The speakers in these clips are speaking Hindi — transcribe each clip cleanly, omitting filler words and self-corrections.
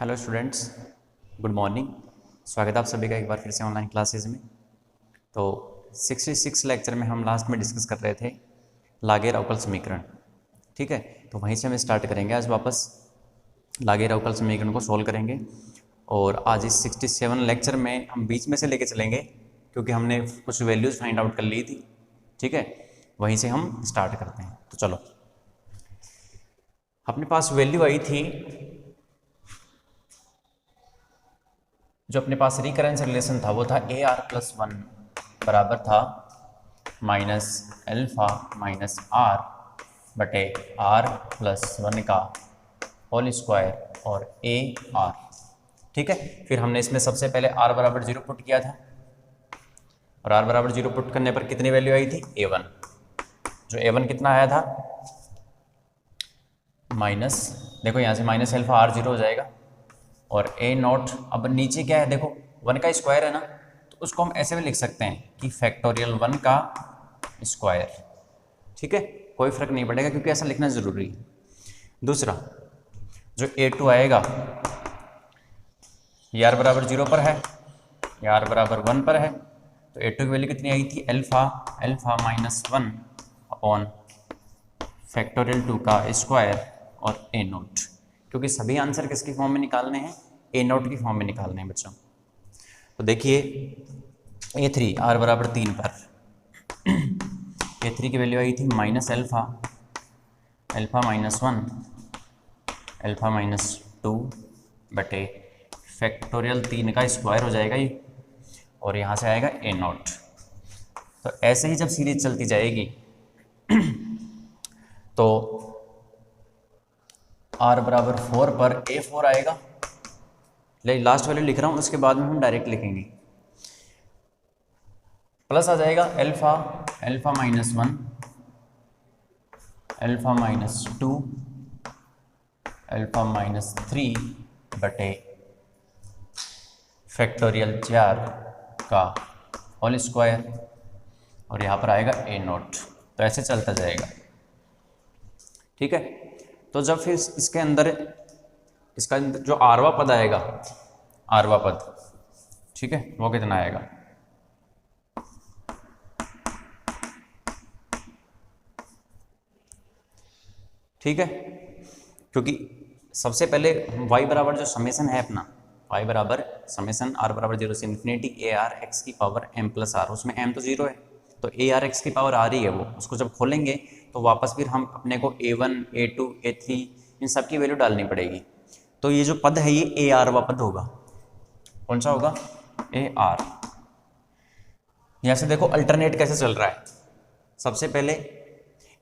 Hello students, good morning. स्वागत है आप सभी का एक बार फिर से ऑनलाइन क्लासेस में। तो 66 लेक्चर में हम लास्ट में डिस्कस कर रहे थे लागेर अवकल समीकरण। ठीक है, तो वहीं से हम स्टार्ट करेंगे आज वापस लागेर अवकल समीकरण को सॉल्व करेंगे। और आज इस 67 लेक्चर में हम बीच में से लेके चलेंगे क्योंकि हमने कुछ वैल्यूज़ फाइंड आउट कर ली थी। ठीक है, वहीं से हम स्टार्ट करते हैं। तो चलो, अपने पास वैल्यू आई थी, जो अपने पास रिकरेंस रिलेशन था वो था AR+1 बराबर था माइनस एल्फा माइनस आर बटे R+1 का होल स्क्वायर और AR। ठीक है, फिर हमने इसमें सबसे पहले R बराबर 0 पुट किया था और R बराबर 0 पुट करने पर कितनी वैल्यू आई थी? A1। जो A1 कितना आया था? माइनस, देखो यहाँ से माइनस एल्फा आर 0 हो जाएगा और A0। अब नीचे क्या है? देखो 1 का स्क्वायर है ना, तो उसको हम ऐसे भी लिख सकते हैं कि फैक्टोरियल 1 का स्क्वायर। ठीक है, कोई फर्क नहीं पड़ेगा क्योंकि ऐसा लिखना ज़रूरी है। दूसरा, जो A2 आएगा, ये R बराबर 0 पर है, ये R बराबर 1 पर है, तो A2 की वैल्यू कितनी आई थी? एल्फा माइनस 1 अपॉन फैक्टोरियल 2 का स्क्वायर और A0, क्योंकि सभी आंसर किसकी फॉर्म में निकालने हैं? A0 की फॉर्म में निकालने हैं बच्चों। तो देखिए A3 R बराबर 3 पर A3 की वैल्यू आई थी minus alpha minus 1 alpha minus 2 बटे फैक्टोरियल 3 का स्क्वायर हो जाएगा ये, और यहाँ से आएगा A0। तो ऐसे ही जब सीरीज चलती जाएगी तो R बराबर 4 पर A4 आएगा। लास्ट वैल्यू लिख रहा हूँ, उसके बाद में हम डायरेक्ट लिखेंगे। प्लस आ जाएगा alpha minus 1 alpha minus 2 alpha minus 3 बटे फैक्टोरियल 4 का होल स्क्वायर, और यहाँ पर आएगा A0। तो ऐसे चलता जाएगा। ठीक है, तो जब फिर इसके अंदर इसका जो आरवा पद आएगा, आरवा पद, ठीक है, वो कितना आएगा? ठीक है, क्योंकि सबसे पहले y बराबर जो समेसन है अपना, y बराबर समेसन r बराबर 0 से इन्फिनिटी AR x की पावर m प्लस आर, उसमें m तो 0 है, तो AR x की पावर आ रही है वो, उसको जब खोलेंगे तो वापस फिर हम अपने को A1 A2 A3 इन सब की वैल्यू डालनी पड़ेगी। तो ये जो पद है ये AR वा पद होगा। कौन सा होगा? AR। यहाँ से देखो अल्टरनेट कैसे चल रहा है। सबसे पहले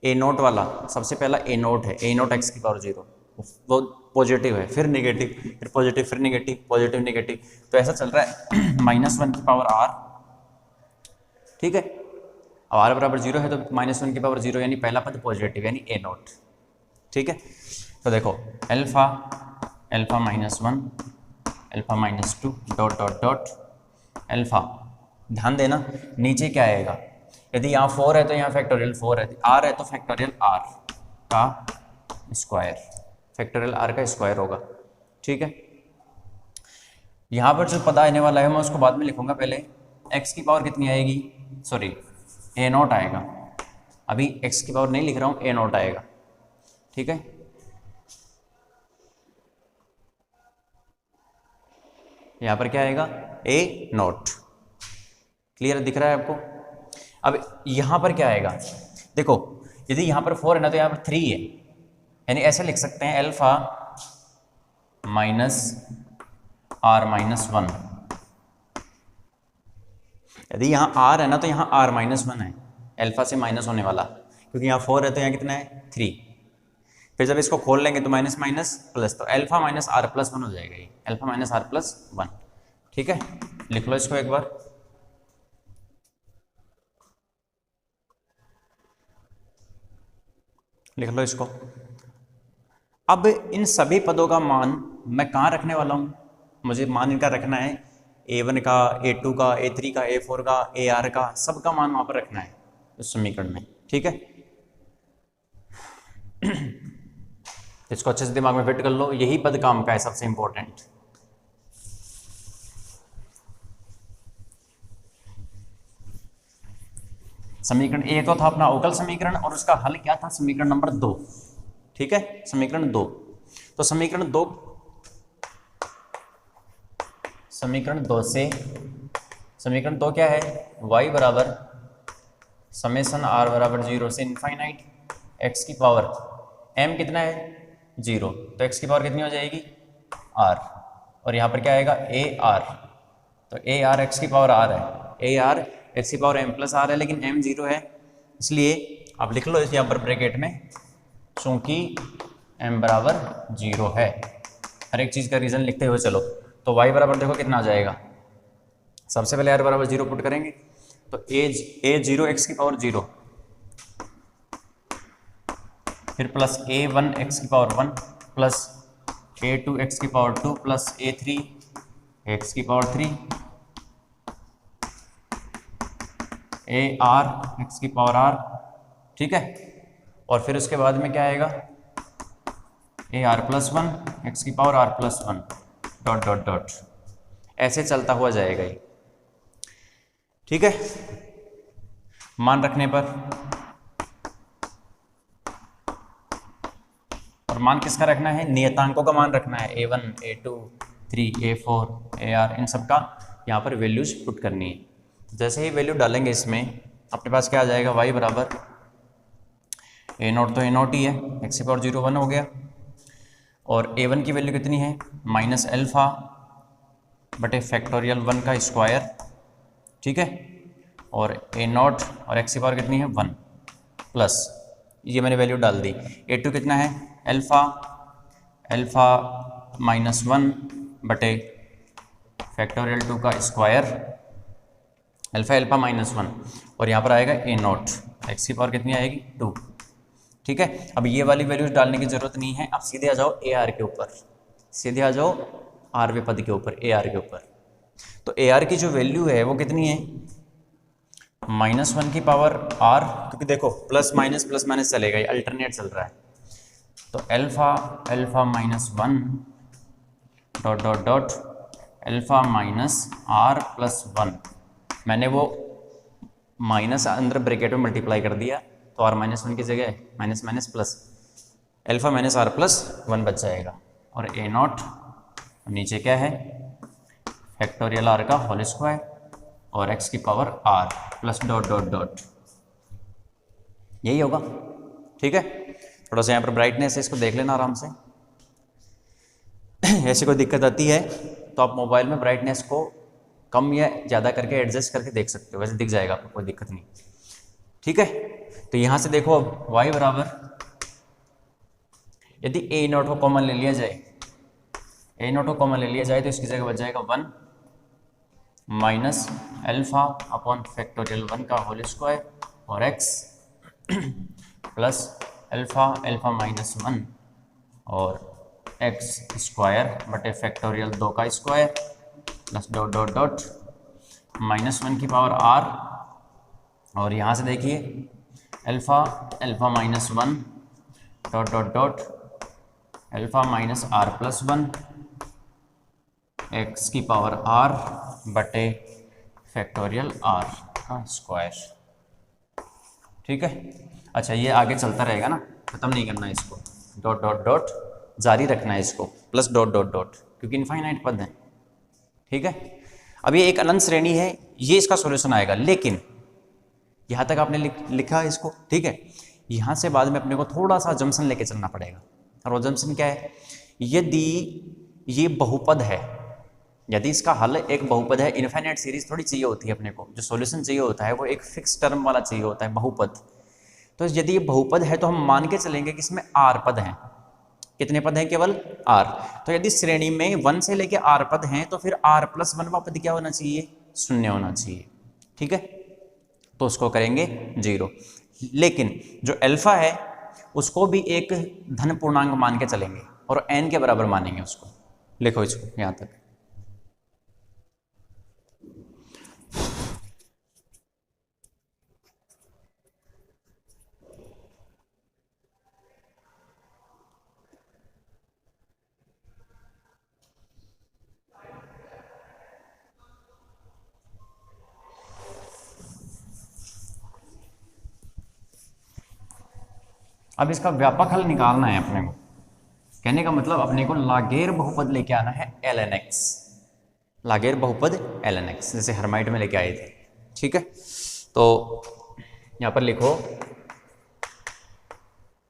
A0 वाला, सबसे पहला A0 है, A0 x की पावर 0, वो पॉजिटिव है, फिर नेगेटिव, फिर पॉजिटिव, फिर नेगेटिव, पॉजिटिव नेगेटिव, तो ऐसा चल रहा है -1 की पावर r। ठीक है, अब r बराबर 0 है तो -1 की पावर 0 यानी पहला पद पॉजिटिव यानी A0। ठीक है, तो देखो alpha minus 1 alpha minus 2 dot dot dot alpha. ध्यान देना नीचे क्या आएगा, यदि यहाँ 4 है तो यहाँ फैक्टोरियल 4 है, r है तो फैक्टोरियल r का स्क्वायर, फैक्टोरियल r का स्क्वायर होगा। ठीक है, यहाँ पर जो पद आने वाला है मैं उसको बाद में लिखूंगा, पहले x की पावर कितनी आएगी? सॉरी, A0 आएगा। अभी x की पावर नहीं लिख रहा हूँ, A0 आएगा। ठीक है, यहाँ पर क्या आएगा? A0। क्लियर दिख रहा है आपको? अब यहाँ पर क्या आएगा? देखो यदि यहाँ पर 4 है ना तो यहाँ पर 3 है, यानी ऐसे लिख सकते हैं एल्फा माइनस R माइनस 1। यदि यहाँ R है ना तो यहाँ R माइनस 1 है, एल्फा से माइनस होने वाला, क्योंकि यहाँ 4 है तो यहाँ कितना है? 3। फिर जब इसको खोल लेंगे तो माइनस माइनस प्लस, तो एल्फा माइनस R+1 हो जाएगा ये, एल्फा माइनस R+1। ठीक है, लिख लो इसको एक बार। लिख लो इसको। अब इन सभी पदों का मान मैं कहाँ रखने वाला हूँ? मुझे मान इनका रखना है A1 का, A2 का, A3 का, A4 का, AR का, सबका मान वहाँ पर रखना है इस समीकरण में। ठीक है, इसको अच्छे से दिमाग में फिट कर लो, यही पद काम का है सबसे इंपॉर्टेंट। समीकरण ए तो था अपना अवकल समीकरण और उसका हल क्या था, समीकरण नंबर 2। ठीक है, समीकरण 2। तो समीकरण 2 से समीकरण 2 क्या है, y बराबर समेसन r बराबर 0 से इनफाइनाइट x की पावर m कितना है 0, तो x की पावर कितनी हो जाएगी r, और यहाँ पर क्या आएगा a r, तो a r x की पावर r है, a r x की पावर m प्लस r है, लेकिन m 0 है, इसलिए आप लिख लो इस यहाँ पर ब्रैकेट में, चूंकि m बराबर 0 है। हर एक चीज़ का रीज़न लिखते हुए चलो। तो y बराबर देखो कितना आ जाएगा, सबसे पहले r बराबर 0 पुट करेंगे, तो a 0 x की पावर 0, फिर प्लस a1 x की पावर 1 प्लस a2 x की पावर 2 प्लस a3 x की पावर 3 ar x की पावर r। ठीक है, और फिर उसके बाद में क्या आएगा ar प्लस 1 x की power r plus 1 dot dot dot, ऐसे चलता हुआ जाएगा ये। ठीक है, मान रखने पर, और मान किसका रखना है, नियतांकों का मान रखना है, a1 a2 3 a4 ar, इन सब का यहाँ पर वैल्यूज पुट करनी है। जैसे ही वैल्यू डालेंगे इसमें अपने पास क्या आ जाएगा, y बराबर a0 तो a0 ही है, x की पावर 0 1 हो गया, और a1 की वैल्यू कितनी है माइनस अल्फा बटे फैक्टोरियल 1 का स्क्वायर। ठीक है, और a0 और x की पावर कितनी है 1 प्लस, ये मैंने वैल्यू डाल दी, a2 कितना है अल्फा माइनस 1 बटे फैक्टोरियल 2 का स्क्वायर, अल्फा माइनस 1, और यहाँ पर आएगा a0, x की पावर कितनी आएगी 2। ठीक है, अब ये वाली वैल्यूज डालने की जरूरत नहीं है, आप सीधे आ जाओ ar के ऊपर, सीधे आ जाओ rवें पद के ऊपर, ar के ऊपर। तो ar की जो वैल्यू है वो कितनी है -1 की पावर r, क्योंकि देखो प्लस माइनस चलेगा, ये अल्टरनेट चल रहा है, तो alpha minus 1 dot dot dot alpha minus r plus 1, मैंने वो माइनस अंदर ब्रैकेट में मल्टीप्लाई कर दिया, तो r माइनस 1 की जगह minus minus plus alpha minus r plus 1 बच जाएगा, और a0 नीचे क्या है फैक्टोरियल r का होल स्क्वायर और x की power r plus dot dot dot, यही होगा। ठीक है, थोड़ा सा यहाँ पर ब्राइटनेस है, इसको देख लेना आराम से। ऐसी कोई दिक्कत आती है तो आप मोबाइल में ब्राइटनेस को कम या ज़्यादा करके एडजस्ट करके देख सकते हो, वैसे दिख जाएगा आपको, कोई दिक्कत नहीं। ठीक है, तो यहाँ से देखो अब y बराबर, यदि a0 को कॉमन ले लिया जाए, a0 को कॉमन ले लिया जाए तो इसकी जगह बच जाएगा 1 माइनस अल्फा अपॉन फैक्टोरियल 1 का होल स्क्वायर और x प्लस अल्फा माइनस 1 और x स्क्वायर बटे फैक्टोरियल 2 का square plus dot dot dot -1 की पावर r, और यहाँ से देखिए alpha minus 1 dot dot dot alpha minus r plus 1 x की पावर r बटे फैक्टोरियल r का स्क्वायर। ठीक है, अच्छा ये आगे चलता रहेगा ना, खत्म नहीं करना है इसको, डॉट डॉट डॉट जारी रखना है इसको, प्लस डॉट डॉट डॉट, क्योंकि इनफाइनाइट पद है। ठीक है, अब ये एक अनंत श्रेणी है, ये इसका सॉल्यूशन आएगा, लेकिन यहाँ तक आपने लिखा है इसको। ठीक है, यहाँ से बाद में अपने को थोड़ा सा जंक्शन लेके चलना पड़ेगा, और वो जंक्शन क्या है, यदि ये बहुपद है, यदि इसका हल एक बहुपद है, इनफाइनाइट सीरीज थोड़ी चाहिए होती है अपने को, जो सॉल्यूशन चाहिए होता है वो एक फिक्स टर्म वाला चाहिए होता है, बहुपद। तो यदि ये बहुपद है तो हम मान के चलेंगे कि इसमें r पद हैं, कितने पद हैं, केवल r। तो यदि श्रेणी में 1 से लेके r पद हैं तो फिर r प्लस 1 पद क्या होना चाहिए, 0 होना चाहिए। ठीक है, तो उसको करेंगे 0, लेकिन जो अल्फा है उसको भी एक धन पूर्णांक मान के चलेंगे और n के बराबर मानेंगे उसको। लिखो इसको यहाँ तक। अब इसका व्यापक हल निकालना है अपने को। कहने का मतलब अपने को लागेर बहुपद लेके आना है ln x, लागेर बहुपद ln x, जैसे हर्माइट में लेके आए थे। ठीक है, तो यहाँ पर लिखो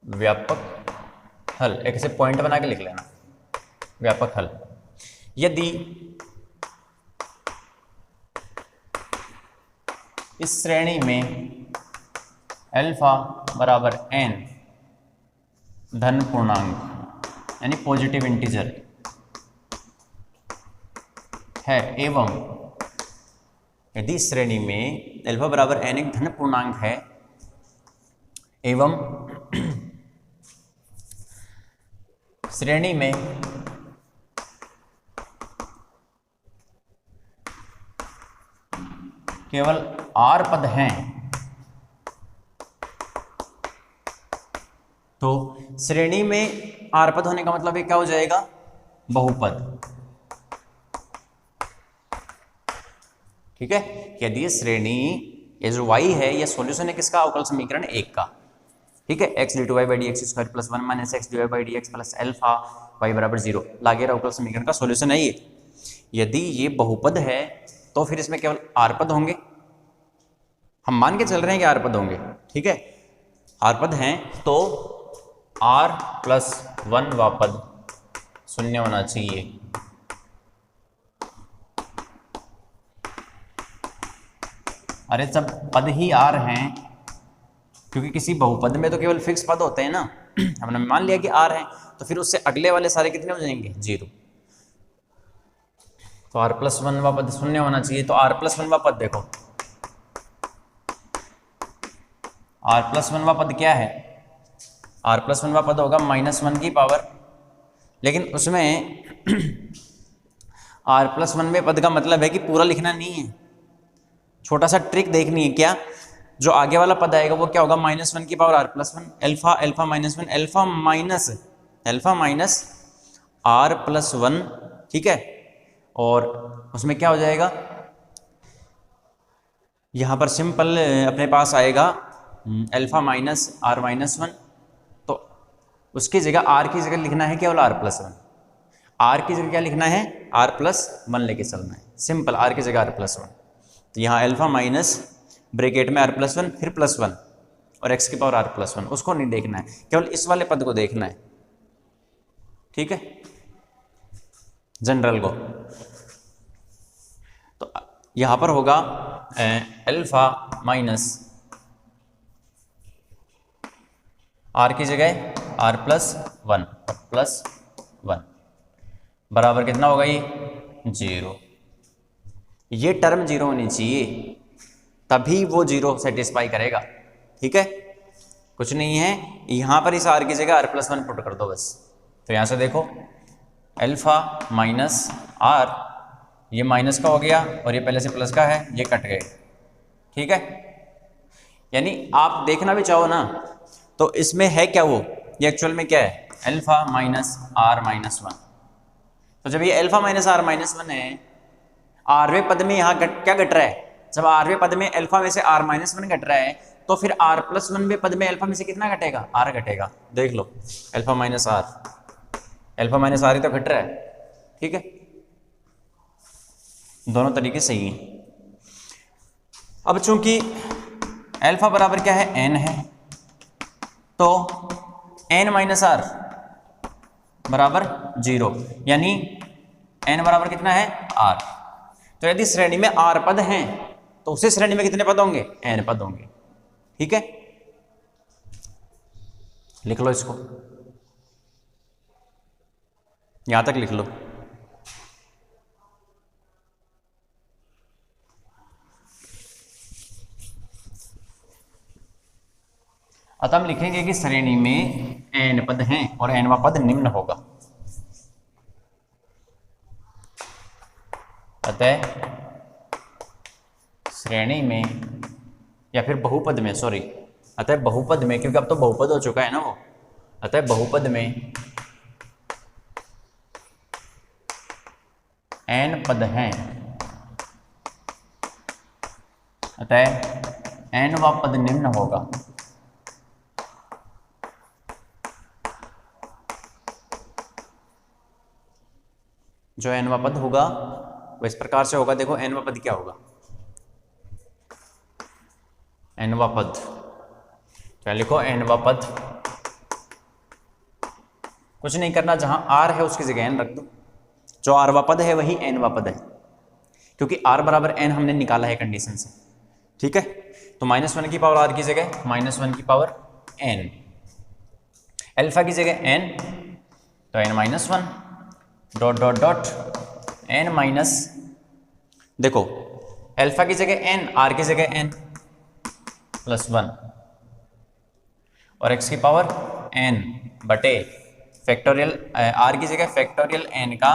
व्यापक हल, एक ऐसे पॉइंट बना के लिख लेना, व्यापक हल। यदि इस श्रेणी में अल्फा बराबर n धन पूर्णांक यानी पॉजिटिव इंटीजर है, एवं यदि श्रेणी में अल्फा बराबर n एक धन पूर्णांक है एवं श्रेणी में केवल r पद हैं, तो श्रेणी में r पद होने का मतलब ये क्या हो जाएगा, बहुपद। ठीक है, यदि श्रेणी ये जो y है ये सॉल्यूशन है किसका, अवकल समीकरण 1 का। ठीक है, x dy by D x square plus 1 minus x dy by D x plus alpha y बराबर 0 लागेर अवकल समीकरण का सॉल्यूशन है ये। यदि ये बहुपद है तो फिर इसमें केवल r पद होंगे, हम मान के चल रहे हैं कि r पद होंगे। ठीक है, r पद हैं तो r प्लस 1 वा पद शून्य होना चाहिए। अरे सब पद ही r हैं, क्योंकि किसी बहुपद में तो केवल फिक्स पद होते हैं ना। हमने मान लिया कि r है तो फिर उससे अगले वाले सारे कितने हो जाएंगे, 0। तो r प्लस 1 वा पद शून्य होना चाहिए, तो r प्लस 1 वा पद देखो, r प्लस 1 वा पद क्या है, r प्लस 1 वा पद होगा -1 की पावर, लेकिन उसमें r प्लस 1 में पद का मतलब है कि पूरा लिखना नहीं है, छोटा सा ट्रिक देखनी है। क्या, जो आगे वाला पद आएगा वो क्या होगा, -1 की power r plus 1 alpha alpha -1 alpha minus r plus 1। ठीक है, और उसमें क्या हो जाएगा, यहाँ पर सिंपल अपने पास आएगा अल्फा माइनस r माइनस 1, तो उसकी जगह r की जगह लिखना है केवल r प्लस 1, r की जगह क्या लिखना है, r प्लस 1 लेके चलना है, सिंपल r की जगह r प्लस 1। तो यहाँ अल्फा माइनस ब्रैकेट में r प्लस 1 फिर प्लस 1 और x की पावर r प्लस 1, उसको नहीं देखना है, केवल इस वाले पद को देखना है। ठीक है, जनरल को। तो यहाँ पर होगा अल्फा माइनस r की जगह r प्लस 1 और प्लस 1 बराबर कितना होगा, ये 0। ये टर्म 0 होनी चाहिए, तभी वो 0 सेटिस्फाई करेगा। ठीक है, कुछ नहीं है, यहाँ पर इस r की जगह r प्लस 1 पुट कर दो बस। तो यहाँ से देखो अल्फा माइनस r, ये माइनस का हो गया और ये पहले से प्लस का है, ये कट गए। ठीक है, यानी आप देखना भी चाहो ना तो इसमें है क्या, वो ये एक्चुअल में क्या है, अल्फा माइनस r माइनस 1। तो जब ये अल्फा माइनस r माइनस 1 है, आरवें पद में यहाँ क्या घट रहा है, जब आरवें पद में अल्फा में से r माइनस 1 घट रहा है तो फिर r प्लस 1 पद में अल्फा में से कितना घटेगा, r घटेगा। देख लो अल्फा माइनस r ही तो घट रहा है। ठीक है, दोनों तरीके सही हैं। अब चूंकि अल्फा बराबर क्या है, n है, तो n माइनस r बराबर 0, यानी n बराबर कितना है, r। तो यदि श्रेणी में r पद हैं तो उसी श्रेणी में कितने पद होंगे, n पद होंगे। ठीक है, लिख लो इसको, यहां तक लिख लो। अतः हम लिखेंगे कि श्रेणी में n पद हैं और n वा पद निम्न होगा। अतः श्रेणी में या फिर बहुपद में, सॉरी, अतः बहुपद में, क्योंकि अब तो बहुपद हो चुका है ना वो, अतः बहुपद में n पद हैं, अतः n वा पद निम्न होगा। जो nवा पद होगा वो इस प्रकार से होगा। देखो nवा पद क्या होगा, nवा पद क्या लिखो, nवा पद कुछ नहीं करना, जहां r है उसकी जगह n रख दो। जो rवा पद है वही nवा पद है, क्योंकि r बराबर n हमने निकाला है कंडीशन से, ठीक है। तो -1 की पावर r की जगह -1 की पावर n, अल्फा की जगह n, तो n-1 dot dot dot n minus, देखो अल्फा की जगह n, r की जगह n +1 और x की पावर n बटे फैक्टोरियल r की जगह फैक्टोरियल n का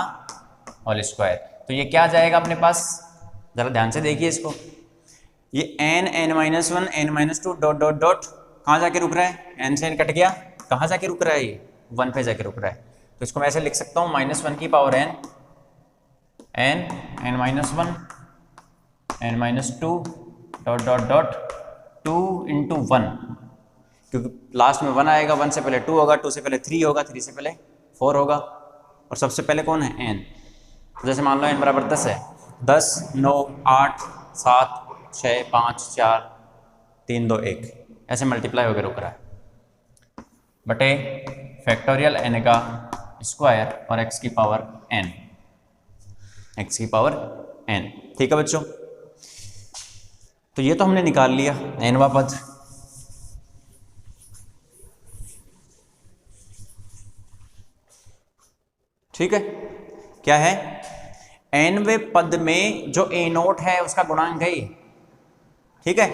होल स्क्वायर। तो ये क्या आ जाएगा अपने पास, जरा ध्यान से देखिए इसको, ये n n-1 n-2 dot dot dot कहाँ जाके रुक रहा है, n से n कट गया, कहाँ जाके रुक रहा है, ये 1 पे जाके रुक रहा है। तो इसको मैं ऐसे लिख सकता हूँ -1 की power n n-1 n-2 dot dot dot 2 × 1, क्योंकि लास्ट में 1 आएगा, 1 से पहले 2 होगा, 2 से पहले 3 होगा, 3 से पहले 4 होगा, और सबसे पहले कौन है n। तो जैसे मान लो n बराबर 10 है, 10 9 8 7 6 5 4 3 2 1 ऐसे मल्टीप्लाई होकर रुक रहा है, बटे फैक्टोरियल n का स्क्वायर और x की पावर n, x की पावर n, ठीक है बच्चों। तो ये तो हमने निकाल लिया nवा पद। ठीक है, क्या है, nवें पद में जो a0 है उसका गुणांक है ये, ठीक है।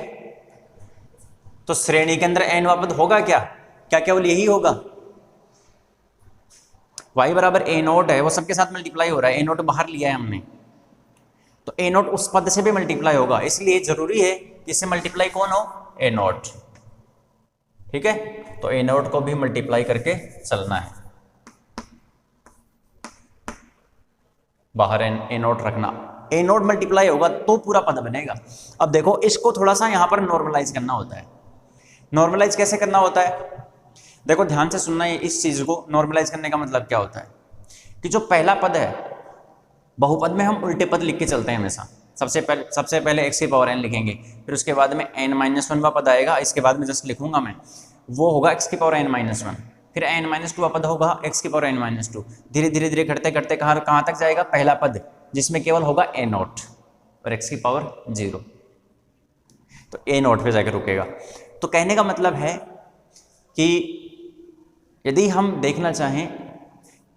तो श्रेणी के अंदर nवा पद होगा क्या, क्या केवल यही होगा, y बराबर a0 है, वो सबके साथ मल्टीप्लाई हो रहा है, a0 बाहर लिया है हमने, तो a0 उस पद से भी मल्टीप्लाई होगा, इसलिए जरूरी है कि इससे मल्टीप्लाई कौन हो, a0, ठीक है। तो a0 को भी मल्टीप्लाई करके चलना है, बाहर a0 रखना, a0 मल्टीप्लाई होगा तो पूरा पद बनेगा। अब देखो इसको थोड़ा सा यहाँ पर नॉर्मलाइज करना होता है। नॉर्मलाइज कैसे करना होता है, देखो ध्यान से सुनना है, इस चीज को नॉर्मलाइज करने का मतलब क्या होता है कि जो पहला पद है बहुपद में हम उल्टे पद लिख के चलते हैं हमेशा। सबसे पहले x की पावर n लिखेंगे, फिर उसके बाद में n-1 पद आएगा, इसके बाद में जस्ट लिखूंगा मैं, वो होगा x की पावर n-1, फिर n-2 पद होगा x की पावर n-2, धीरे धीरे धीरे करते करते कहाँ तक जाएगा, पहला पद जिसमें केवल होगा a0 और x की पावर 0, तो a0 पे जाकर रुकेगा। तो कहने का मतलब है कि यदि हम देखना चाहें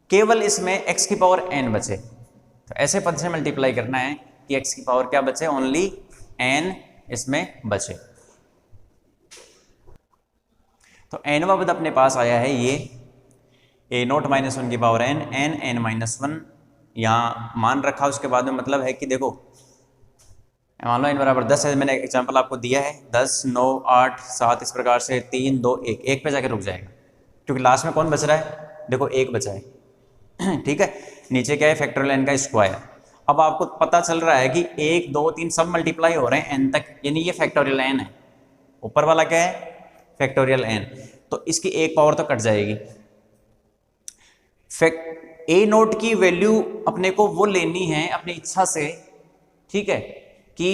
केवल इसमें x की पावर n बचे, तो ऐसे पद से मल्टीप्लाई करना है कि x की पावर क्या बचे, ओनली n इसमें बचे। तो nवा पद अपने पास आया है ये a0-1 की पावर n, n-1 यहाँ मान रखा, उसके बाद में मतलब है कि देखो मान लो n बराबर 10 है, मैंने एग्जांपल आपको दिया है, 10 9 8 7 इस प्रकार से 3 2 1 पे जाके रुक जाएगा, क्योंकि लास्ट में कौन बच रहा है, देखो 1 बचा है, ठीक है। नीचे क्या है, फैक्टोरियल n का स्क्वायर। अब आपको पता चल रहा है कि 1 2 3 सब मल्टीप्लाई हो रहे हैं n तक, यानी ये फैक्टोरियल n है, ऊपर वाला क्या है, फैक्टोरियल n, तो इसकी एक पावर तो कट जाएगी। a0 की वैल्यू अपने को वो लेनी है अपनी इच्छा से, ठीक है, कि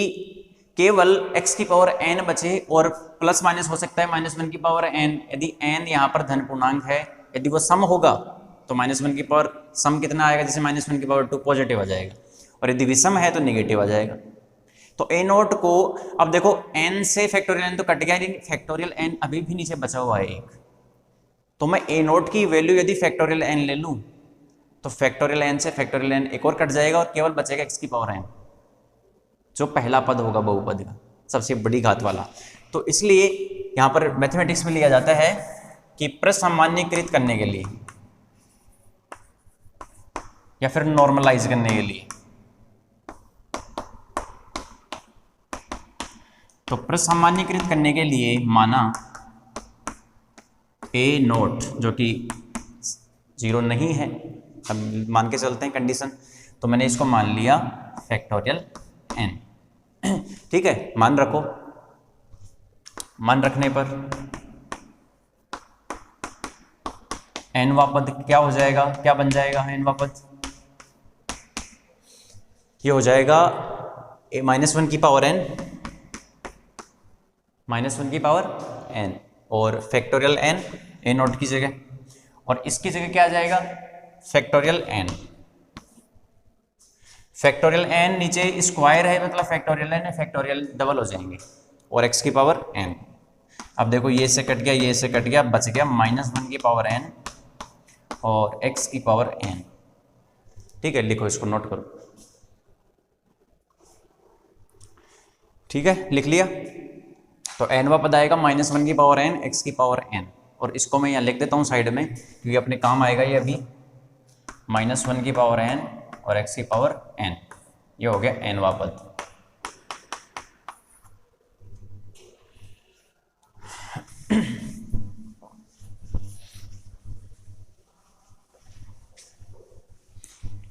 केवल x की पावर n बचे, और प्लस माइनस हो सकता है -1 की पावर n, यदि n यहाँ पर धन पूर्णांक है, यदि वो सम होगा तो -1 की पावर सम कितना आएगा, जैसे -1 की पावर 2 पॉजिटिव आ जाएगा, और यदि विषम है तो नेगेटिव आ जाएगा। तो a0 को अब देखो n से फैक्टोरियल n तो कट गया, लेकिन फैक्टोरियल n अभी भी नीचे बचा हुआ है एक, तो मैं a0 की वैल्यू यदि फैक्टोरियल n ले लूँ तो फैक्टोरियल n से फैक्टोरियल n एक और कट जाएगा, और केवल बचेगा x की पावर n, जो पहला पद होगा बहुपद का सबसे बड़ी घात वाला। तो इसलिए यहाँ पर मैथमेटिक्स में लिया जाता है कि प्रसामान्यीकृत करने के लिए या फिर नॉर्मलाइज करने के लिए, तो प्रसामान्यीकृत करने के लिए माना a0 जो कि 0 नहीं है, हम मान के चलते हैं कंडीशन, तो मैंने इसको मान लिया फैक्टोरियल n, ठीक है। मान रखो, मान रखने पर nवा पद क्या हो जाएगा, क्या बन जाएगा nवा पद, ये हो जाएगा -1 की पावर n, -1 की पावर n और फैक्टोरियल n a नॉट की जगह, और इसकी जगह क्या आ जाएगा फैक्टोरियल n। फैक्टोरियल n नीचे स्क्वायर है मतलब फैक्टोरियल n फैक्टोरियल डबल हो जाएंगे, और x की पावर n। अब देखो ये से कट गया, ये से कट गया, बच गया -1 की पावर n और x की पावर n। ठीक है, लिखो इसको, नोट करो। ठीक है, लिख लिया। तो nवा पद आएगा -1 की पावर n, x की पावर n, और इसको मैं यहाँ लिख देता हूँ साइड में क्योंकि अपने काम आएगा ये अभी। -1 की पावर n और x की पावर n, ये हो गया nवा पद।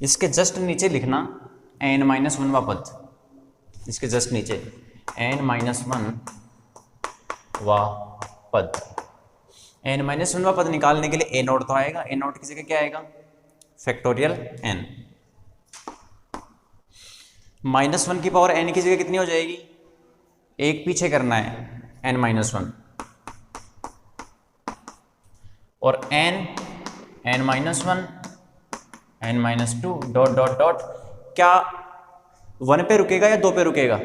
इसके जस्ट नीचे लिखना n-1वां पद, इसके जस्ट नीचे n-1वां पद। n-1वां पद निकालने के लिए a नोट तो आएगा, a नोट की जगह क्या आएगा फैक्टोरियल n। -1 की पावर n की जगह कितनी हो जाएगी, एक पीछे करना है n-1 और n-1 n-2 dot dot dot, क्या 1 पे रुकेगा या 2 पे रुकेगा,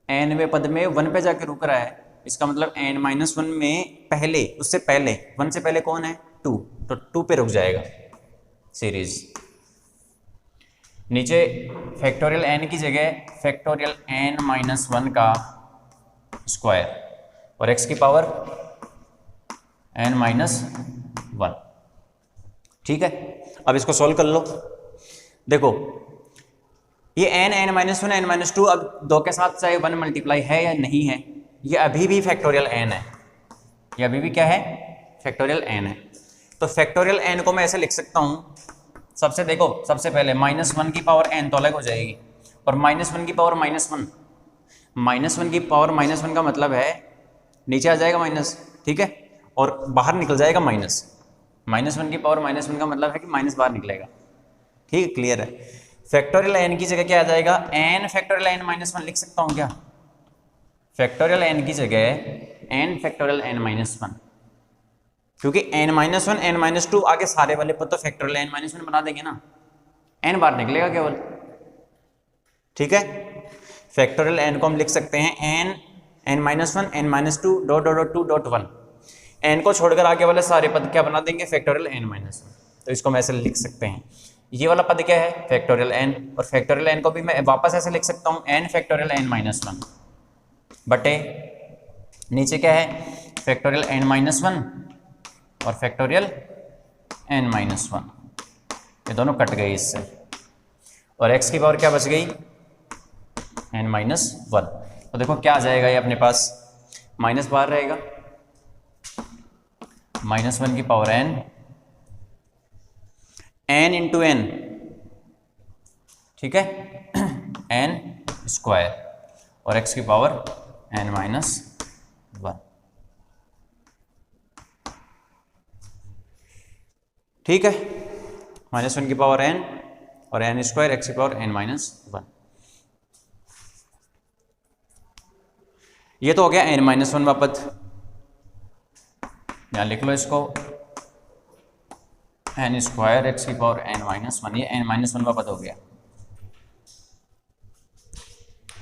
nवें पद में 1 पे जाके रुक रहा है, इसका मतलब n-1 में पहले, उससे पहले 1 से पहले कौन है 2, तो 2 पे रुक जाएगा सीरीज। नीचे फैक्टोरियल n की जगह फैक्टोरियल n-1 का स्क्वायर और x की पावर n-1। ठीक है, अब इसको सॉल्व कर लो। देखो ये n-1 n-2 अब 2 के साथ चाहे 1 मल्टीप्लाई है या नहीं है, ये अभी भी फैक्टोरियल n है, ये अभी भी क्या है फैक्टोरियल n है। तो फैक्टोरियल n को मैं ऐसे लिख सकता हूँ, सबसे देखो सबसे पहले -1 की पावर n तो अलग हो जाएगी, और -1 की पावर -1, -1 की पावर -1 का मतलब है नीचे आ जाएगा माइनस, ठीक है, और बाहर निकल जाएगा माइनस। -1 की पावर -1 का मतलब है कि माइनस बाहर निकलेगा। ठीक है, क्लियर है। फैक्टोरियल n की जगह क्या आ जाएगा, n फैक्टोरियल n-1 लिख सकता हूँ क्या, फैक्टोरियल n की जगह n फैक्टोरियल n-1, क्योंकि n-1 n-2 आगे सारे वाले पद तो फैक्टोरियल n-1 बना देंगे ना, n बाहर निकलेगा केवल। ठीक है, फैक्टोरियल n को हम लिख सकते हैं n n-1 n-2 dot dot 2 dot 1, n को छोड़कर आगे वाले सारे पद क्या बना देंगे फैक्टोरियल n-1। तो इसको हम ऐसे लिख सकते हैं, ये वाला पद क्या है फैक्टोरियल n, और फैक्टोरियल n को भी मैं वापस ऐसे लिख सकता हूँ n फैक्टोरियल n-1 बटे नीचे क्या है फैक्टोरियल n-1 और फैक्टोरियल n-1, ये दोनों कट गए इससे, और x की पावर क्या बच गई n-1। तो देखो क्या आ जाएगा ये अपने पास, माइनस बाहर रहेगा, -1 की पावर n इंटू n, ठीक है, n स्क्वायर और x की पावर n-1। ठीक है, -1 की पावर n और n स्क्वायर, x की पावर n-1। ये तो हो गया n-1 पद, यहाँ लिख लो इसको n स्क्वायर x की पावर n-1, ये n-1 पद हो गया।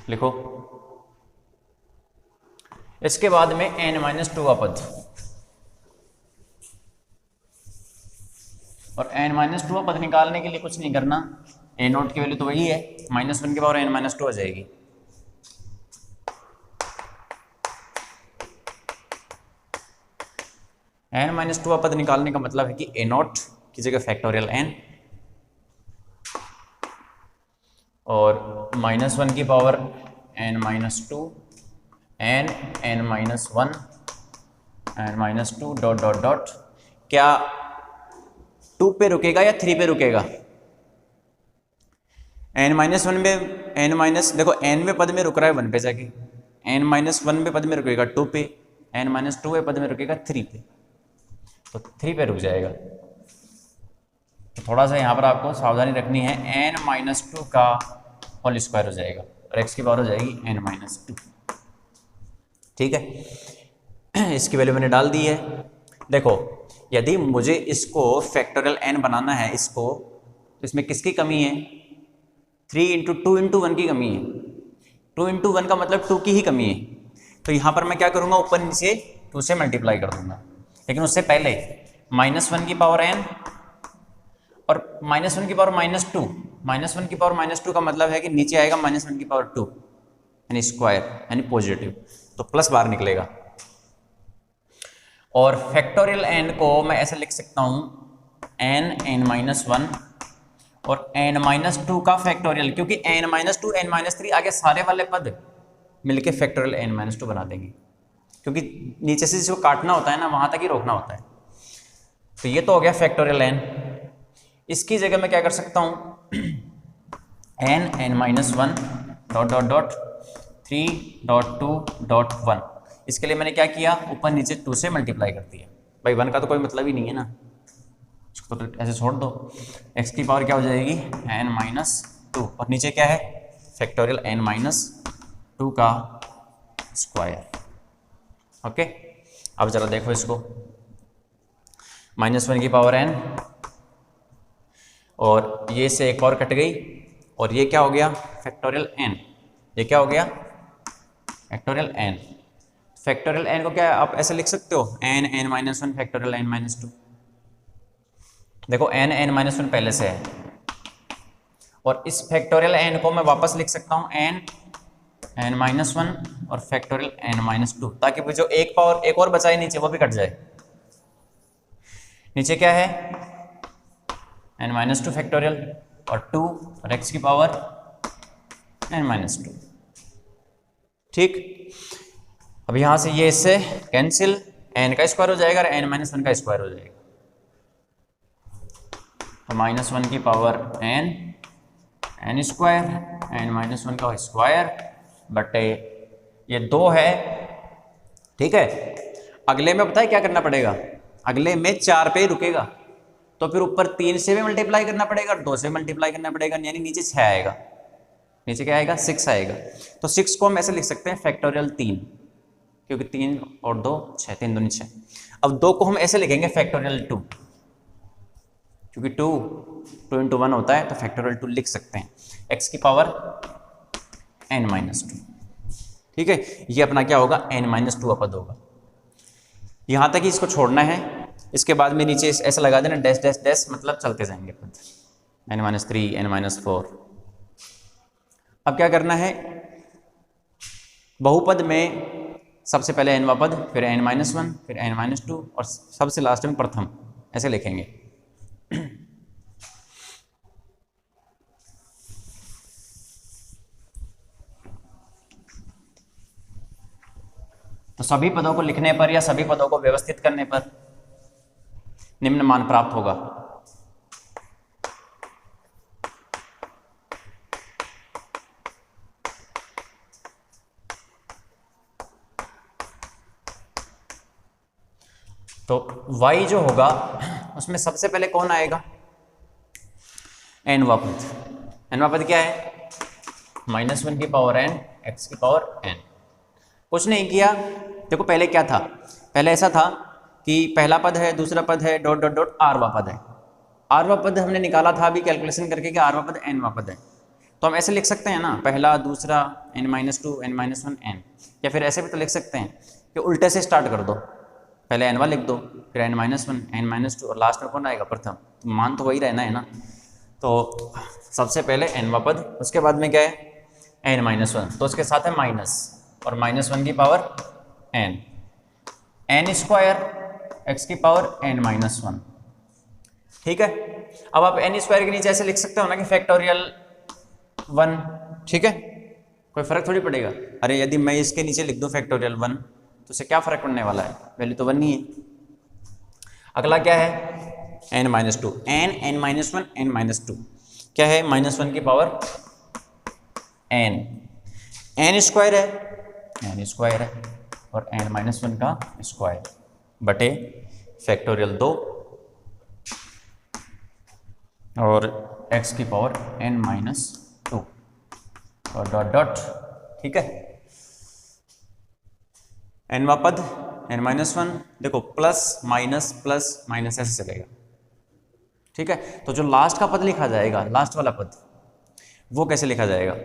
लिखो इसके बाद में n-2 पद, और n-2 पद निकालने के लिए कुछ नहीं करना, a नोट की वैल्यू तो वही है, -1 की पावर n-2 आ जाएगी। n-2 पद निकालने का मतलब है कि a नोट की जगह फैक्टोरियल n और -1 की power n-2 n-1 n-2 dot dot dot, क्या 2 पे रुकेगा या 3 पे रुकेगा, n-1 में देखो nवें पद में रुक रहा है 1 पे जाके, n-1 पे पद में रुकेगा 2 पे, n-2 पे पद में रुकेगा 3 पे, तो 3 पे रुक जाएगा। तो थोड़ा सा यहाँ पर आपको सावधानी रखनी है, n-2 का होल स्क्वायर हो जाएगा और x की पावर हो जाएगी n-2। ठीक है, इसकी वैल्यू मैंने डाल दी है। देखो यदि मुझे इसको फैक्टोरियल n बनाना है इसको, तो इसमें किसकी कमी है? 3 इंटू 2 इंटू 1 की कमी है। 2 इंटू 1 का मतलब 2 की ही कमी है। तो यहाँ पर मैं क्या करूँगा, ऊपर नीचे 2 से मल्टीप्लाई कर दूंगा। लेकिन उससे पहले -1 की पावर n और -1 की पावर -2, -1 की पावर -2 का मतलब है कि नीचे आएगा -1 की पावर 2 यानी स्क्वायर यानी पॉजिटिव, तो प्लस बाहर निकलेगा। और फैक्टोरियल n को मैं ऐसे लिख सकता हूँ n-1 और n-2 का फैक्टोरियल, क्योंकि n-2 n-3 आगे सारे वाले पद मिलके फैक्टोरियल n-2 बना देंगे, क्योंकि नीचे से जिसको काटना होता है ना वहां तक ही रोकना होता है। तो ये तो हो गया फैक्टोरियल n। इसकी जगह मैं क्या कर सकता हूँ, n-1 डॉट डॉट डॉट 3.2.1। इसके लिए मैंने क्या किया, ऊपर नीचे 2 से मल्टीप्लाई कर दिया। भाई 1 का तो कोई मतलब ही नहीं है ना, इसको तो ऐसे छोड़ दो। x की पावर क्या हो जाएगी, n-2 और नीचे क्या है, फैक्टोरियल n-2 का स्क्वायर। ओके, अब जरा देखो इसको, -1 की पावर n और ये से एक पावर कट गई और ये क्या हो गया, फैक्टोरियल n। ये क्या हो गया, फैक्टोरियल n। फैक्टोरियल n को क्या आप ऐसे लिख सकते हो, n-1 फैक्टोरियल n-2। देखो n-1 पहले से है और इस फैक्टोरियल n को मैं वापस लिख सकता हूँ n-1 और फैक्टोरियल n-2, ताकि जो एक पावर एक और बचा है नीचे वो भी कट जाए। नीचे क्या है, n-2 फैक्टोरियल और 2 और x की पावर n-2। ठीक, अब यहां से ये इससे कैंसिल, n का स्क्वायर हो जाएगा और n-1 का स्क्वायर हो जाएगा। तो -1 की पावर n स्क्वायर n-1 का स्क्वायर बटे ये 2 है। ठीक है, अगले में पता है क्या करना पड़ेगा, अगले में 4 पे ही रुकेगा, तो फिर ऊपर 3 से भी मल्टीप्लाई करना पड़ेगा और 2 से मल्टीप्लाई करना पड़ेगा, यानी नीचे 6 आएगा। नीचे क्या आएगा, 6 आएगा। तो 6 को हम ऐसे लिख सकते हैं फैक्टोरियल 3, क्योंकि 3 और 2 6, 3 दूनी 6। अब 2 को हम ऐसे लिखेंगे फैक्टोरियल 2, क्योंकि 2 इंटू 1 होता है, तो फैक्टोरियल 2 लिख सकते हैं, x की पावर n-2। ठीक है, ये अपना क्या होगा, n-2 पद होगा। यहां तक ही इसको छोड़ना है, इसके बाद में नीचे ऐसा लगा देना डैश डैश डैश, मतलब चलते जाएंगे पद, n-3 n-4। अब क्या करना है, बहुपद में सबसे पहले n पद, फिर n-1, फिर n-2 और सबसे लास्ट में प्रथम, ऐसे लिखेंगे। तो सभी पदों को लिखने पर या सभी पदों को व्यवस्थित करने पर निम्न मान प्राप्त होगा। तो y जो होगा उसमें सबसे पहले कौन आएगा, n-वा पद। n-वा पद क्या है, -1 की पावर n x की पावर n। कुछ नहीं किया, देखो पहले क्या था, पहले ऐसा था कि पहला पद है, दूसरा पद है, डॉट डॉट डॉट r-वा पद है। r-वा पद हमने निकाला था अभी कैलकुलेशन करके कि r-वा पद n-वा पद है, तो हम ऐसे लिख सकते हैं ना, पहला दूसरा n-2 n-1 n, या फिर ऐसे भी तो लिख सकते हैं कि उल्टे से स्टार्ट कर दो, पहले n-वा लिख दो, फिर n-1 n-2 और लास्ट में कौन आएगा, प्रथम। तो मान तो वही रहना है ना, तो सबसे पहले n-वा पद, उसके बाद में क्या है n-1, तो उसके साथ है माइनस और -1 की पावर n स्क्वायर x की पावर n-1। ठीक है, अब आप n स्क्वायर के नीचे ऐसे लिख सकते हो ना कि फैक्टोरियल 1। ठीक है, कोई फर्क थोड़ी पड़ेगा। अरे यदि मैं इसके नीचे लिख दूं फैक्टोरियल 1 तो उससे क्या फर्क पड़ने वाला है, वैल्यू तो 1 ही है। अगला क्या है, n-2, n-1 n-2 क्या है, -1 की पावर n स्क्वायर है, n स्क्वायर है और n-1 का स्क्वायर बटे फैक्टोरियल 2 और x की पावर n-2। और डॉट डॉट, ठीक है। nवा पद n-1, देखो प्लस माइनस ऐसे चलेगा, ठीक है। तो जो लास्ट का पद लिखा जाएगा, लास्ट वाला पद, वो कैसे लिखा जाएगा,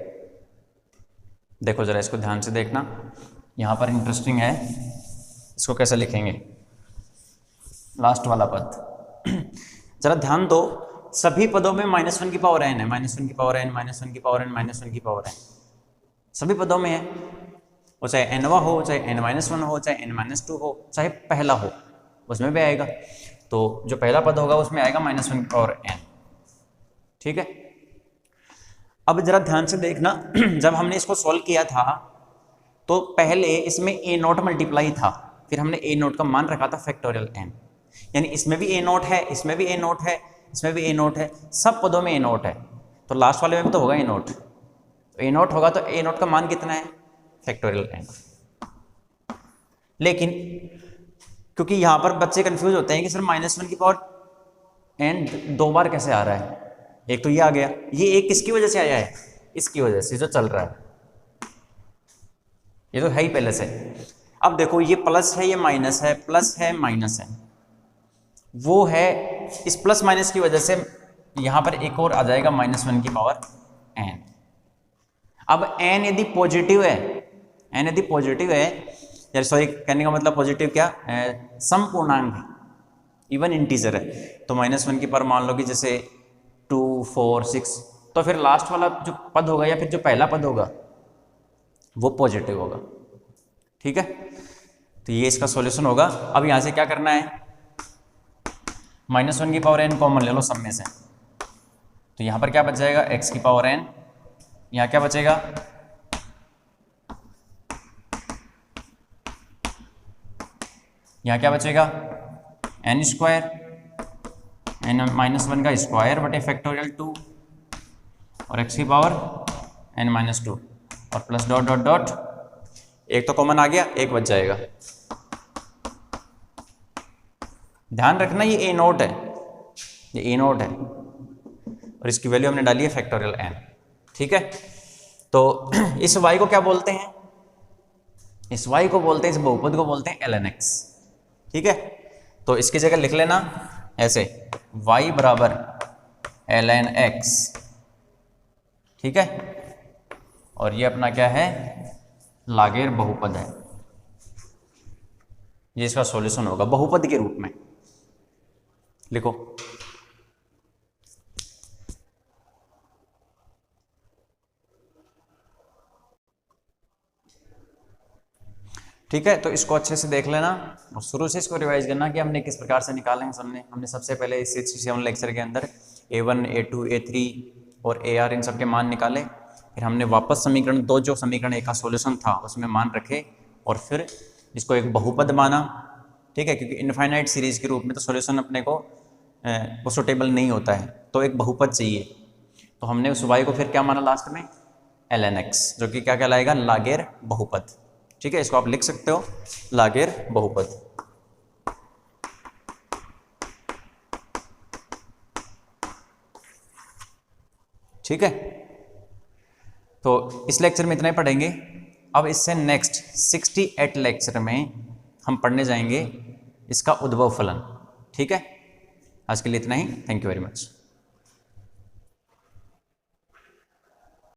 देखो जरा इसको ध्यान से देखना, यहां पर इंटरेस्टिंग है, इसको कैसे लिखेंगे लास्ट वाला पद। जरा ध्यान दो, सभी पदों में -1 की पावर n है, -1 की पावर n, -1 की पावर n, -1 की पावर n, सभी पदों में है। वो चाहे nवा हो, चाहे n-1 हो, चाहे n-2 हो, चाहे पहला हो, उसमें भी आएगा। तो जो पहला पद होगा उसमें आएगा -1 की पावर n, ठीक है। अब जरा ध्यान से देखना, जब हमने इसको सॉल्व किया था तो पहले इसमें a0 मल्टीप्लाई था, फिर हमने a0 का मान रखा था फैक्टोरियल n, यानी इसमें भी a0 है, इसमें भी a0 है, इसमें भी a0 है, सब पदों में a0 है, तो लास्ट वाले में भी तो होगा a0, तो a0 होगा तो a0 का मान कितना है, फैक्टोरियल n। लेकिन क्योंकि यहां पर बच्चे कंफ्यूज होते हैं कि सर -1 की पावर n 2 बार कैसे आ रहा है, एक तो ये आ गया, ये एक किसकी वजह से आया है, इसकी वजह से जो चल रहा है, ये तो है ही पहले से। अब देखो ये प्लस है, ये माइनस है, प्लस है माइनस है, वो है, इस प्लस माइनस की वजह से यहां पर एक और आ जाएगा -1 की पावर n। अब n यदि पॉजिटिव है, n यदि पॉजिटिव है, यार सॉरी कहने का मतलब पॉजिटिव क्या, सम पूर्णांक है, इवन इंटीजर है, तो -1 की पावर मान लो कि जैसे 2, 4, 6, तो फिर लास्ट वाला जो पद होगा या फिर जो पहला पद होगा वो पॉजिटिव होगा, ठीक है। तो ये इसका सॉल्यूशन होगा। अब यहां से क्या करना है, -1 की पावर n कॉमन ले लो सब में से, तो यहां पर क्या बच जाएगा, x की पावर n, यहां क्या बचेगा, यहां क्या बचेगा, n², n-1 का स्क्वायर बटे फैक्टोरियल 2 और x की पावर n-2 और प्लस डॉट डॉट डॉट, एक तो कॉमन आ गया, एक बच जाएगा। ध्यान रखना ये a0 है, ये a0 है और इसकी वैल्यू हमने डाली है फैक्टोरियल n, ठीक है। तो इस y को क्या बोलते हैं, इस y को बोलते हैं, इस बहुपद को बोलते हैं ln x, ठीक है। तो इसकी जगह लिख लेना ऐसे, y बराबर ln x, ठीक है, और ये अपना क्या है, लागेर बहुपद है, ये इसका सॉल्यूशन होगा बहुपद के रूप में, लिखो। ठीक है, तो इसको अच्छे से देख लेना और शुरू से इसको रिवाइज करना कि हमने किस प्रकार से निकाले हैं। हमने सबसे पहले इस 67 लेक्चर के अंदर a1, a2, a3 और ar इन सब के मान निकाले, फिर हमने वापस समीकरण 2 जो समीकरण 1 का सॉल्यूशन था उसमें मान रखे और फिर इसको एक बहुपद माना, ठीक है, क्योंकि इनफाइनाइट सीरीज के रूप में तो सॉल्यूशन अपने को वो सुटेबल नहीं होता है, तो एक बहुपद चाहिए। तो हमने उस y को फिर क्या माना लास्ट में, ln x, जो कि क्या कहलाएगा, लागेर बहुपद, ठीक है। इसको आप लिख सकते हो लागेर बहुपद, ठीक है। तो इस लेक्चर में इतना ही पढ़ेंगे। अब इससे नेक्स्ट 68 लेक्चर में हम पढ़ने जाएंगे इसका उद्भव फलन, ठीक है। आज के लिए इतना ही, थैंक यू वेरी मच।